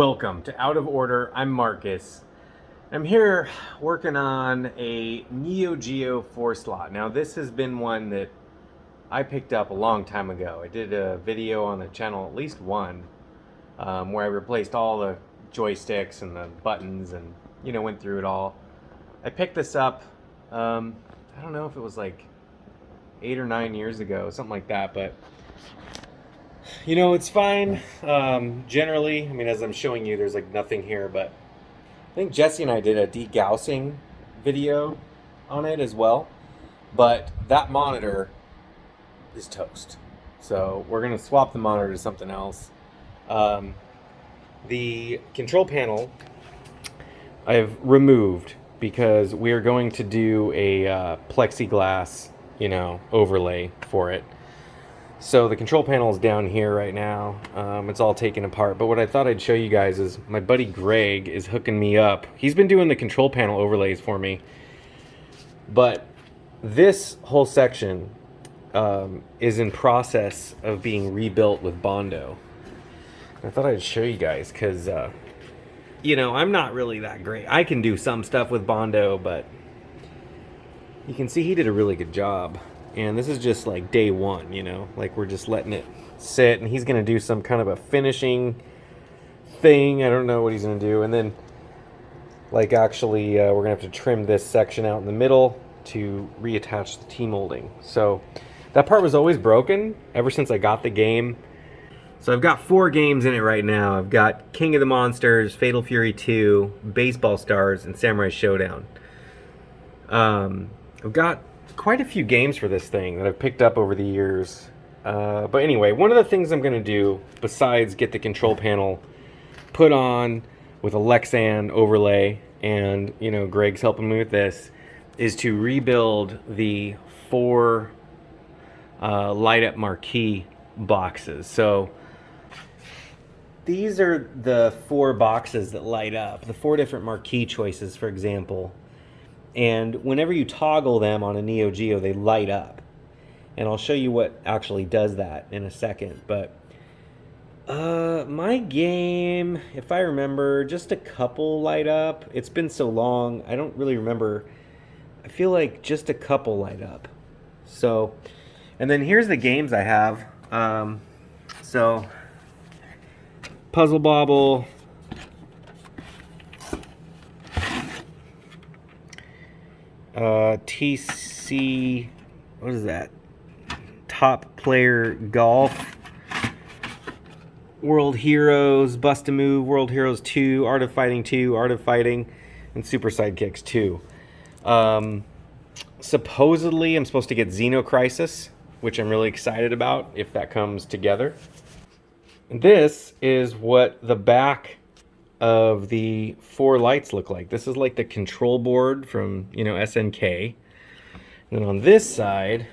Welcome to Out of Order. I'm Marcus. I'm here working on a Neo Geo 4 slot. Now this has been one that I picked up a long time ago. I did a video on the channel, at least one, where I replaced all the joysticks and the buttons and, went through it all. I picked this up, I don't know if it was like 8 or 9 years ago, something like that, but it's fine. Generally, as I'm showing you, there's like nothing here, but I think Jesse and I did a degaussing video on it as well. But that monitor is toast. So we're going to swap the monitor to something else. The control panel I've removed because we are going to do a plexiglass, overlay for it. So the control panel is down here right now. It's all taken apart. But what I thought I'd show you guys is my buddy Greg is hooking me up. He's been doing the control panel overlays for me. But this whole section is in process of being rebuilt with Bondo. I thought I'd show you guys because, I'm not really that great. I can do some stuff with Bondo, but you can see he did a really good job. And this is just like day one, like we're just letting it sit, and he's going to do some kind of a finishing thing. I don't know what he's going to do. And then like actually we're going to have to trim this section out in the middle to reattach the T-molding. So that part was always broken ever since I got the game. So I've got 4 games in it right now. I've got King of the Monsters, Fatal Fury 2, Baseball Stars, and Samurai Showdown. I've got quite a few games for this thing that I've picked up over the years. But anyway, one of the things I'm going to do, besides get the control panel put on with a Lexan overlay, and, Greg's helping me with this, is to rebuild the 4 light-up marquee boxes. So these are the 4 boxes that light up, the 4 different marquee choices, for example. And whenever you toggle them on a Neo Geo, they light up. And I'll show you what actually does that in a second. But my game, if I remember, just a couple light up. It's been so long, I don't really remember. I feel like just a couple light up. So, and then here's the games I have. So, Puzzle Bobble, TC, what is that? Top Player Golf, World Heroes, Bust a Move, World Heroes 2, Art of Fighting 2, Art of Fighting, and Super Sidekicks 2. Supposedly I'm supposed to get Xenocrisis, which I'm really excited about if that comes together. And this is what the back of the 4 lights look like. This is like the control board from, SNK. And then on this side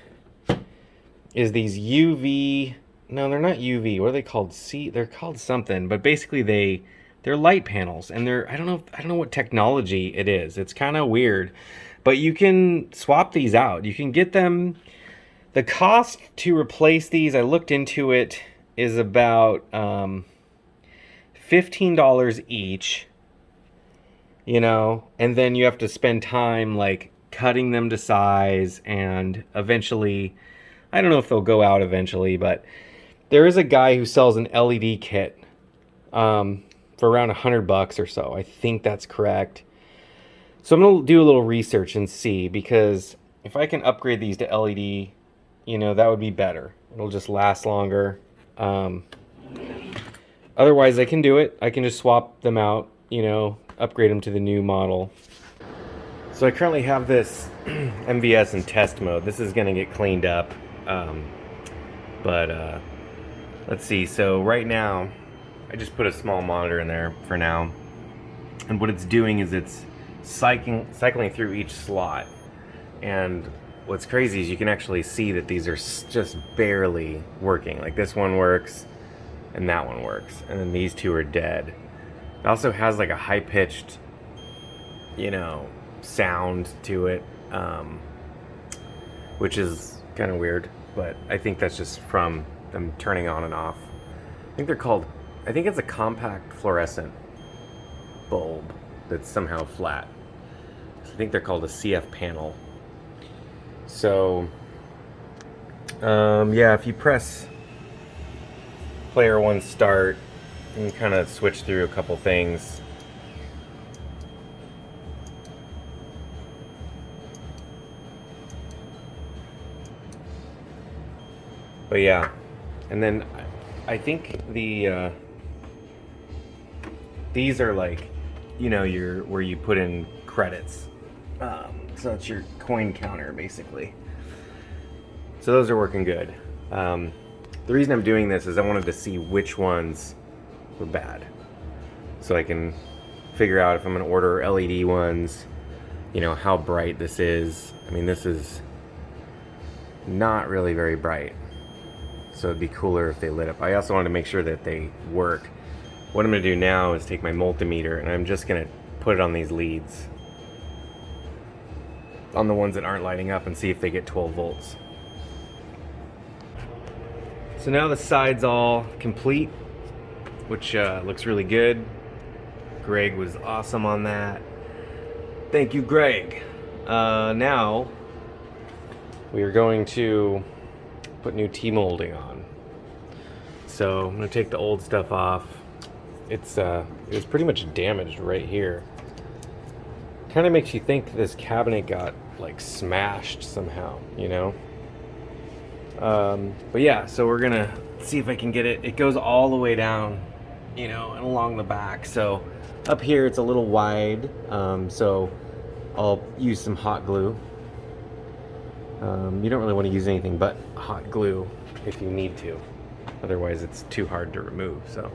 is these UV, no, they're not UV. What are they called? They're called something, but basically they're light panels, and I don't know what technology it is. It's kind of weird, but you can swap these out. You can get them. The cost to replace these, I looked into it, is about $15 each, and then you have to spend time like cutting them to size, and eventually, I don't know if they'll go out eventually, but there is a guy who sells an LED kit for around $100 or so. I think that's correct. So I'm gonna do a little research and see, because if I can upgrade these to LED, that would be better. It'll just last longer. Otherwise, I can do it. I can just swap them out, upgrade them to the new model. So I currently have this MVS in test mode. This is going to get cleaned up. Let's see. So right now, I just put a small monitor in there for now. And what it's doing is it's cycling through each slot. And what's crazy is you can actually see that these are just barely working. Like this one works, and that one works, and then these 2 are dead. It also has like a high-pitched, sound to it, which is kind of weird, but I think that's just from them turning on and off. I think they're called I think it's a compact fluorescent bulb that's somehow flat. I think they're called a CF panel. So, yeah, if you press player 1 start, you can kind of switch through a couple things. But yeah, and then I think the these are like, you know, where you put in credits. So it's your coin counter basically. So those are working good. The reason I'm doing this is I wanted to see which ones were bad, so I can figure out if I'm going to order LED ones, you know, how bright this is. I mean, this is not really very bright, so it'd be cooler if they lit up. I also wanted to make sure that they work. What I'm going to do now is take my multimeter and I'm just going to put it on these leads, on the ones that aren't lighting up, and see if they get 12 volts. So now the side's all complete, which looks really good. Greg was awesome on that. Thank you, Greg. Now we are going to put new T-molding on. So I'm going to take the old stuff off. It was pretty much damaged right here. Kind of makes you think this cabinet got like smashed somehow, you know? But yeah, so we're gonna see if I can get it. It goes all the way down, you know, and along the back. So up here it's a little wide, so I'll use some hot glue. You don't really want to use anything but hot glue if you need to. Otherwise it's too hard to remove. So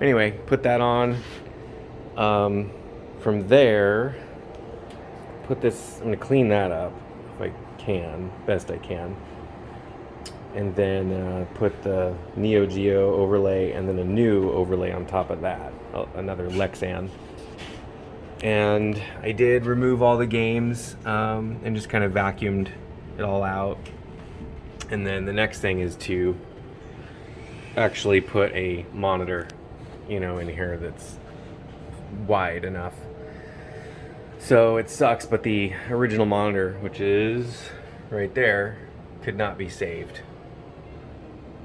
anyway, put that on. From there, put this, I'm gonna clean that up if I can, best I can. And then put the Neo Geo overlay and then a new overlay on top of that, another Lexan. And I did remove all the games and just kind of vacuumed it all out. And then the next thing is to actually put a monitor, you know, in here that's wide enough. So it sucks, but the original monitor, which is right there, could not be saved.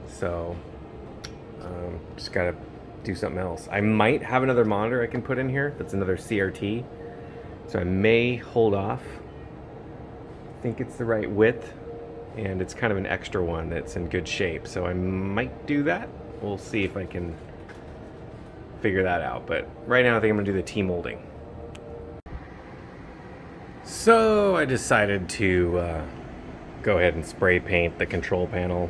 So just gotta do something else. I might have another monitor I can put in here that's another CRT, so I may hold off. I think it's the right width, and it's kind of an extra one that's in good shape, so I might do that. We'll see if I can figure that out, but right now I think I'm gonna do the T-molding. So I decided to go ahead and spray paint the control panel.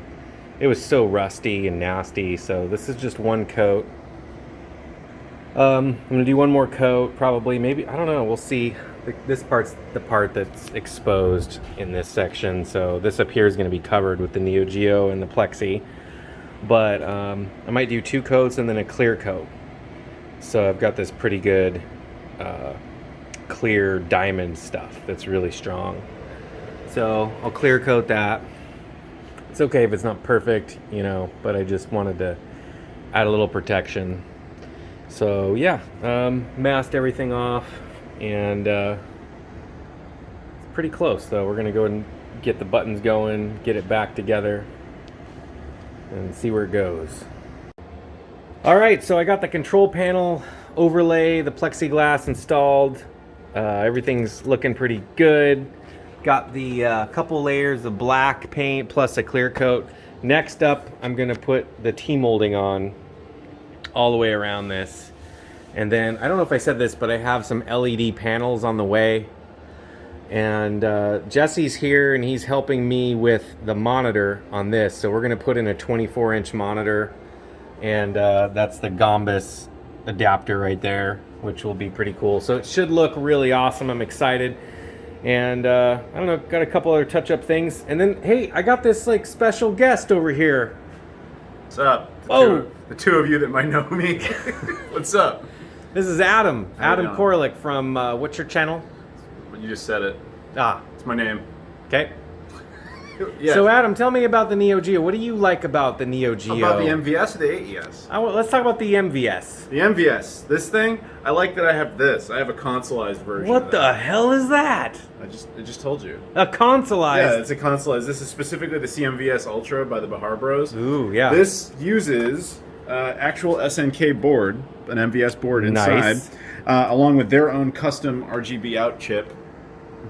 It was so rusty and nasty, so this is just one coat. I'm gonna do one more coat, probably, maybe, I don't know, we'll see. This part's the part that's exposed in this section, so this up here is gonna be covered with the Neo Geo and the Plexi. But I might do 2 coats and then a clear coat. So I've got this pretty good clear diamond stuff that's really strong. So I'll clear coat that. It's okay if it's not perfect, you know, but I just wanted to add a little protection. So yeah, masked everything off, and it's pretty close though. We're gonna go and get the buttons going, get it back together, and see where it goes. All right, so I got the control panel overlay, the plexiglass installed. Everything's looking pretty good. Got the couple layers of black paint plus a clear coat. Next up, I'm gonna put the T-molding on all the way around this. And then, I don't know if I said this, but I have some LED panels on the way. And Jesse's here and he's helping me with the monitor on this. So we're gonna put in a 24-inch monitor. And that's the Gombus adapter right there, which will be pretty cool. So it should look really awesome. I'm excited. And I don't know, got a couple other touch-up things. And then, hey, I got this like special guest over here. What's up? The two of you that might know me. What's up? This is Adam Koralik from, what's your channel? You just said it. Ah. It's my name. Okay. Yeah. So Adam, tell me about the Neo Geo. What do you like about the Neo Geo? About the MVS or the AES? Let's talk about the MVS. The MVS. This thing, I like that I have this. I have a consoleized version. What of the that. hell is that? I just told you. A consoleized. Yeah, it's a consoleized. This is specifically the CMVS Ultra by the Bahar Bros. Ooh, yeah. This uses actual SNK board, an MVS board inside, Nice. Along with their own custom RGB out chip.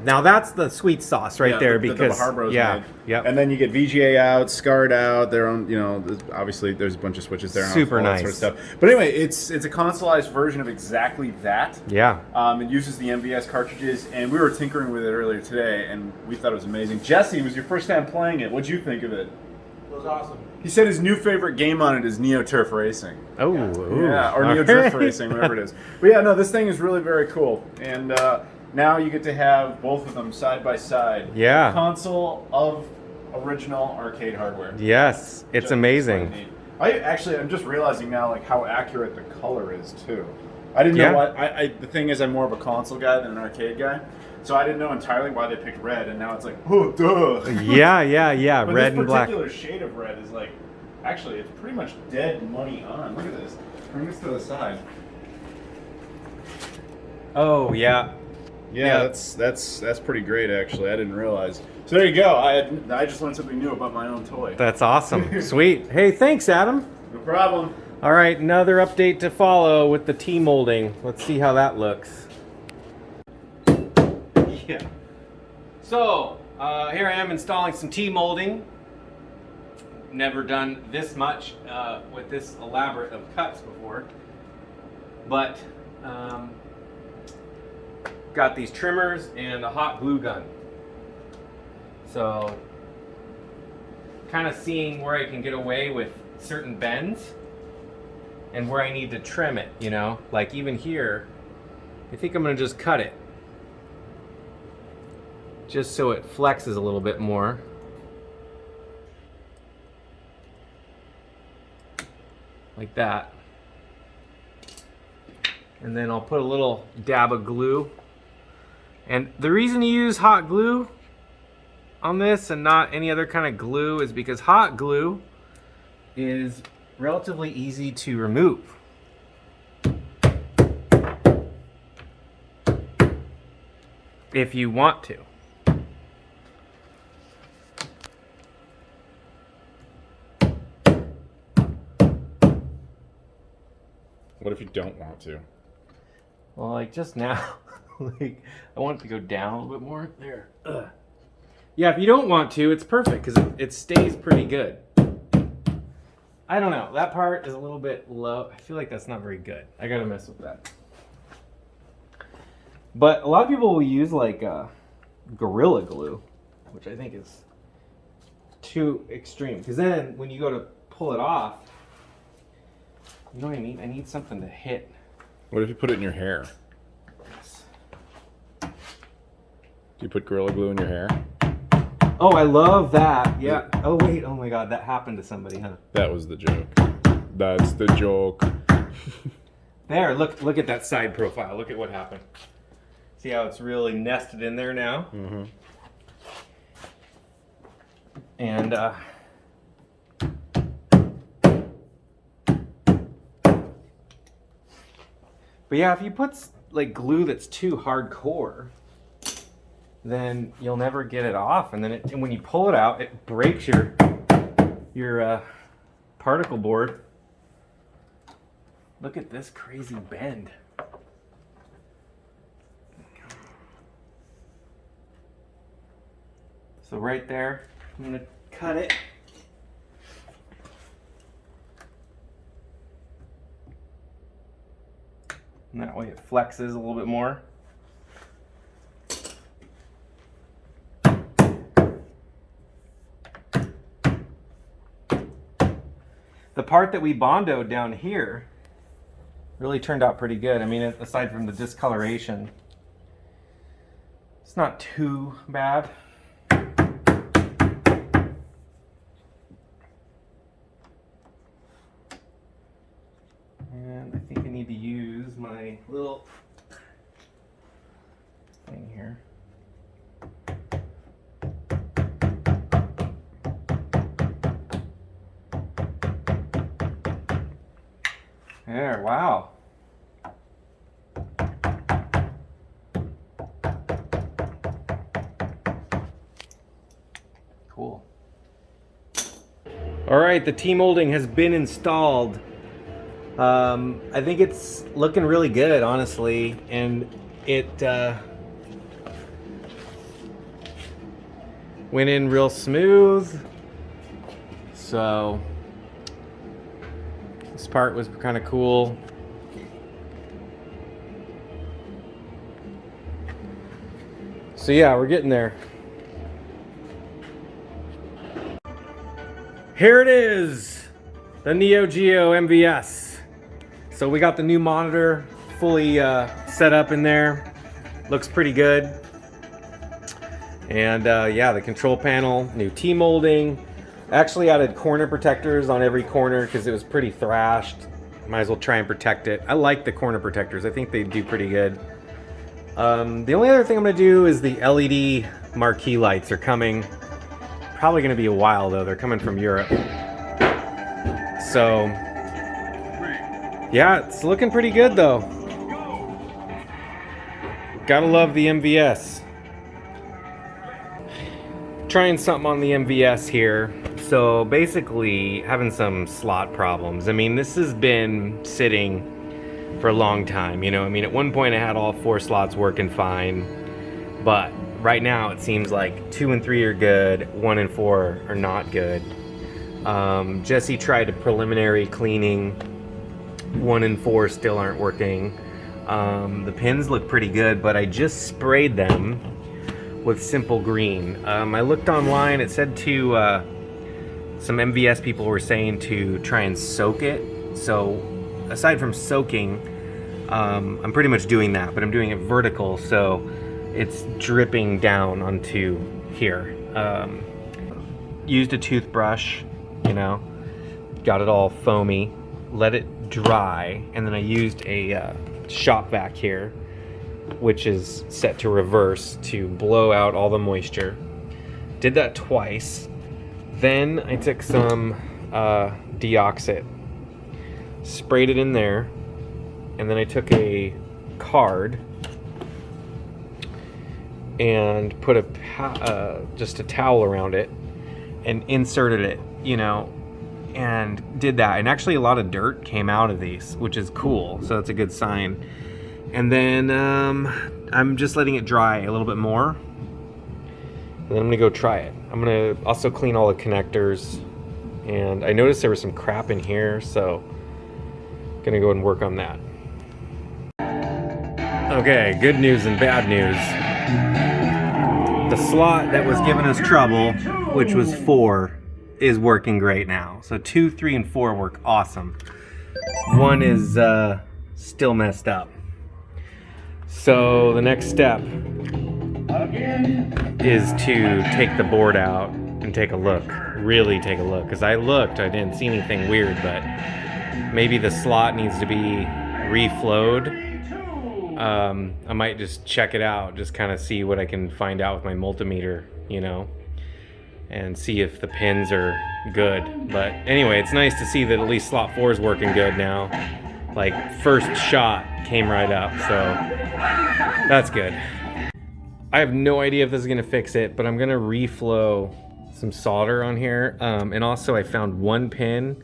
Now that's the sweet sauce right there, the because Bahar Bros yeah, made. yep. And then you get VGA out, SCART out, their own, obviously there's a bunch of switches there. And Super all that nice. sort of stuff. But anyway, it's a consoleized version of exactly that. Yeah. It uses the MVS cartridges, and we were tinkering with it earlier today, and we thought it was amazing. Jesse, it was your first time playing it. What'd you think of it? It was awesome. He said his new favorite game on it is Neo Turf Racing. Oh, Yeah, or Neo Drift Racing, whatever it is. But yeah, no, this thing is really very cool. And now you get to have both of them side by side. Yeah. Console of original arcade hardware. Yes, it's Just amazing. quite neat. I'm just realizing now like how accurate the color is too. I didn't Yeah. know what the thing is. I'm more of a console guy than an arcade guy, so I didn't know entirely why they picked red. And now it's like, oh, duh. Yeah. But Red and this black. particular shade of red is like, actually, it's pretty much dead money on. Look at this. Bring this to the side. Oh, yeah. Yeah, Yep. that's pretty great actually. I didn't realize. So there you go. I just learned something new about my own toy. That's awesome. Sweet. Hey, thanks, Adam. No problem. All right, another update to follow with the T-molding. Let's see how that looks. Yeah. So, here I am installing some T-molding. Never done this much with this elaborate of cuts before. But, got these trimmers and a hot glue gun. So, kind of seeing where I can get away with certain bends and where I need to trim it, like even here, I think I'm gonna just cut it just so it flexes a little bit more. Like that. And then I'll put a little dab of glue. And the reason you use hot glue on this and not any other kind of glue is because hot glue is relatively easy to remove. If you want to. What if you don't want to? Well, like just now, like I want it to go down a little bit more. There. Ugh. Yeah, if you don't want to, it's perfect because it stays pretty good. I don't know. That part is a little bit low. I feel like that's not very good. I gotta mess with that. But a lot of people will use like Gorilla Glue, which I think is too extreme. Because then when you go to pull it off, you know what I mean? I need something to hit. What if you put it in your hair? Do you put Gorilla Glue in your hair? Oh, I love that. Yeah. Oh, wait. Oh, my God. That happened to somebody, huh? That was the joke. That's the joke. There. Look at that side profile. Look at what happened. See how it's really nested in there now? Mm-hmm. And, but yeah, if you put like glue that's too hardcore, then you'll never get it off, and then and when you pull it out, it breaks your particle board. Look at this crazy bend. So right there, I'm gonna cut it. And that way it flexes a little bit more. The part that we bondoed down here really turned out pretty good. I mean, aside from the discoloration, it's not too bad. And I think I need to use my little thing here. There, wow. Cool. All right, the T-molding has been installed. I think it's looking really good, honestly, and it went in real smooth. So this part was kind of cool. So yeah, we're getting there. Here it is, the Neo Geo MVS. So we got the new monitor fully set up in there. Looks pretty good. And yeah, the control panel, new T-molding. Actually added corner protectors on every corner because it was pretty thrashed. Might as well try and protect it. I like the corner protectors. I think they do pretty good. The only other thing I'm going to do is the LED marquee lights are coming. Probably going to be a while though. They're coming from Europe. So yeah, it's looking pretty good though. Gotta love the MVS. Trying something on the MVS here. So basically having some slot problems. I mean, this has been sitting for a long time, you know. I mean, at one point I had all 4 slots working fine, but right now it seems like 2 and 3 are good, 1 and 4 are not good. Jesse tried a preliminary cleaning. 1 and 4 still aren't working. The pins look pretty good, but I just sprayed them with Simple Green. I looked online, it said to, some MVS people were saying to try and soak it. So aside from soaking, I'm pretty much doing that, but I'm doing it vertical, so it's dripping down onto here. Used a toothbrush, you know, got it all foamy, let it dry, and then I used a shop vac here, which is set to reverse to blow out all the moisture. Did that twice. Then I took some deoxit, sprayed it in there, and then I took a card and put just a towel around it and inserted it, you know, and did that. And actually a lot of dirt came out of these, which is cool, so that's a good sign. And then I'm just letting it dry a little bit more, and then I'm gonna go try it. I'm gonna also clean all the connectors, and I noticed there was some crap in here, so I'm gonna go and work on that. Okay, good news and bad news. The slot that was giving us trouble, which was 4, is working great now. So 2, 3, and 4 work awesome. 1 is still messed up. So the next step is to take the board out and take a look, really take a look. Because I looked, I didn't see anything weird, but maybe the slot needs to be reflowed. I might just check it out, just kind of see what I can find out with my multimeter, you know, and see if the pins are good. But anyway, it's nice to see that at least slot 4 is working good now. Like, first shot came right up, so that's good. I have no idea if this is gonna fix it, but I'm gonna reflow some solder on here. And also I found 1 pin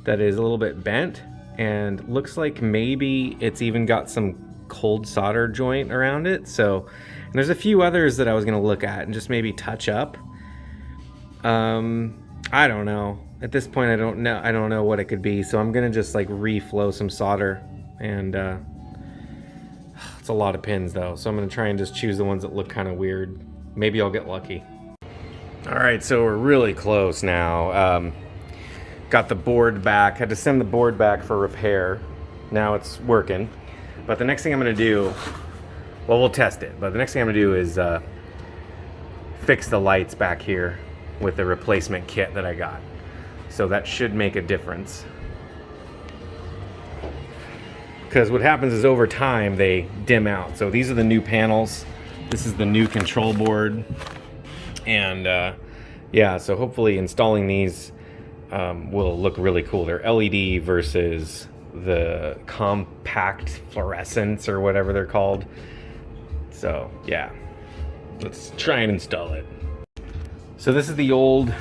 that is a little bit bent, and looks like maybe it's even got some cold solder joint around it. So, and there's a few others that I was gonna look at and just maybe touch up. I don't know. At this point, I don't know what it could be. So I'm gonna just like reflow some solder, and it's a lot of pins though. So I'm gonna try and just choose the ones that look kind of weird. Maybe I'll get lucky. All right, so we're really close now. Got the board back. Had to send the board back for repair. Now it's working. But the next thing I'm gonna do, well, we'll test it. But the next thing I'm gonna do is fix the lights back here with the replacement kit that I got. So that should make a difference. Because what happens is over time they dim out. So these are the new panels. This is the new control board. And yeah, so hopefully installing these will look really cool. They're LED versus the compact fluorescents or whatever they're called. So yeah, let's try and install it. So this is the old,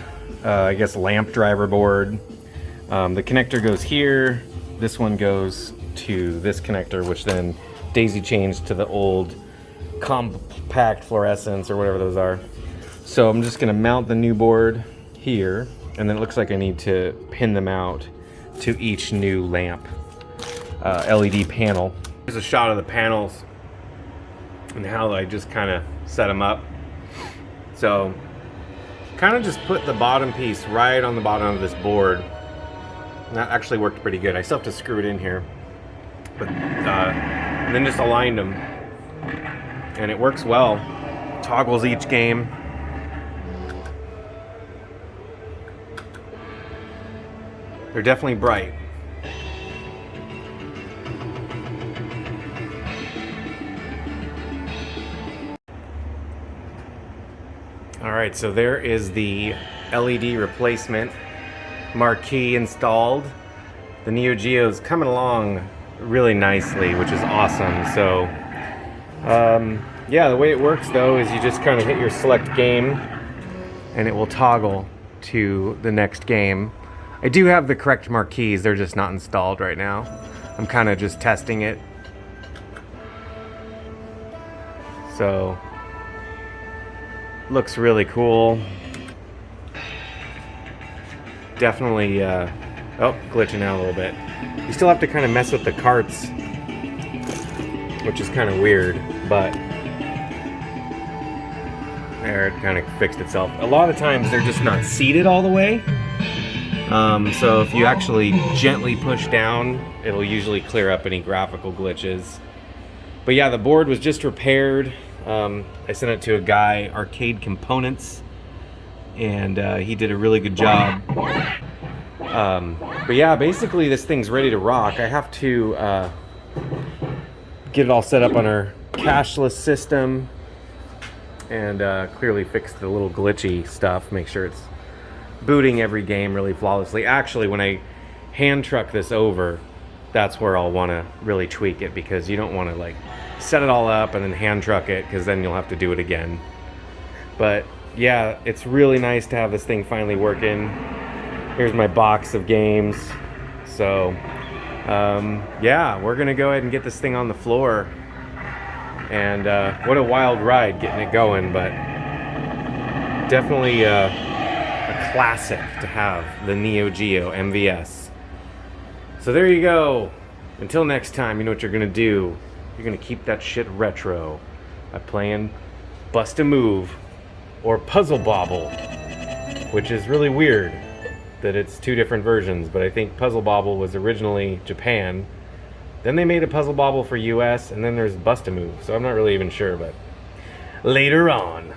I guess, lamp driver board. The connector goes here. This one goes to this connector, which then daisy chains to the old compact fluorescents or whatever those are. So I'm just gonna mount the new board here, and then it looks like I need to pin them out to each new lamp LED panel. Here's a shot of the panels and how I just kind of set them up. So kind of just put the bottom piece right on the bottom of this board. And that actually worked pretty good. I still have to screw it in here, but and then just aligned them, and it works well. Toggles each game. They're definitely bright. All right, so there is the LED replacement marquee installed. The Neo Geo is coming along really nicely, which is awesome. So yeah, the way it works though is you just kind of hit your select game and it will toggle to the next game. I do have the correct marquees, they're just not installed right now. I'm kind of just testing it. So looks really cool. Definitely, oh, glitching out a little bit. You still have to kind of mess with the carts, which is kind of weird, but there, it kind of fixed itself. A lot of times they're just not seated all the way. So if you actually gently push down, it'll usually clear up any graphical glitches. But yeah, the board was just repaired. I sent it to a guy, Arcade Components, and he did a really good job. But yeah, basically this thing's ready to rock. I have to get it all set up on our cashless system and clearly fix the little glitchy stuff, make sure it's booting every game really flawlessly. Actually, when I hand truck this over, that's where I'll want to really tweak it, because you don't want to like set it all up and then hand truck it, because then you'll have to do it again. But yeah, it's really nice to have this thing finally working. Here's my box of games. So yeah, we're gonna go ahead and get this thing on the floor. And what a wild ride getting it going, but definitely a classic to have, the Neo Geo MVS. So there you go. Until next time, you know what you're gonna do. You're gonna keep that shit retro by playing Bust a Move or Puzzle Bobble, which is really weird that it's two different versions, but I think Puzzle Bobble was originally Japan. Then they made a Puzzle Bobble for US, and then there's Bust a Move. So I'm not really even sure, but later on.